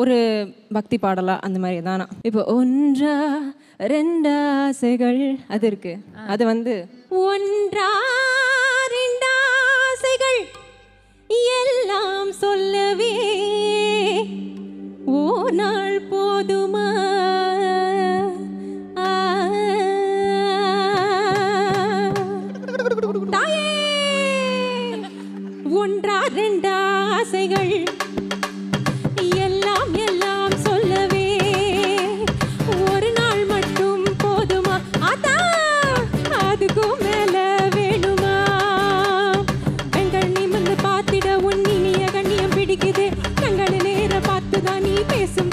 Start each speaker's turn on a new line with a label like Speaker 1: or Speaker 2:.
Speaker 1: ஒரு பக்தி பாடலா அந்த மாதிரி தானா. இப்போ ஒன்றா ரெண்டா ஆசைகள் அது இருக்கு. அது வந்து ஒன்றா ரெண்டா ஆசைகள் எல்லாம் சொல்லவே ஓ நாள் போதுமா தாயே. ஒன்றா ரெண்டா ஆசைகள் எல்லாம் எல்லாம் சொல்லவே ஒரு நாள் மட்டும் போதுமா? அதான் அதுக்கும் மேல வேணுமா? பெண்கள் நிமிர்ந்து பார்த்திட உன் இனிய கண்ணியம் பிடிக்குது. கண்களை நேர பார்த்துதான் நீ பேசும்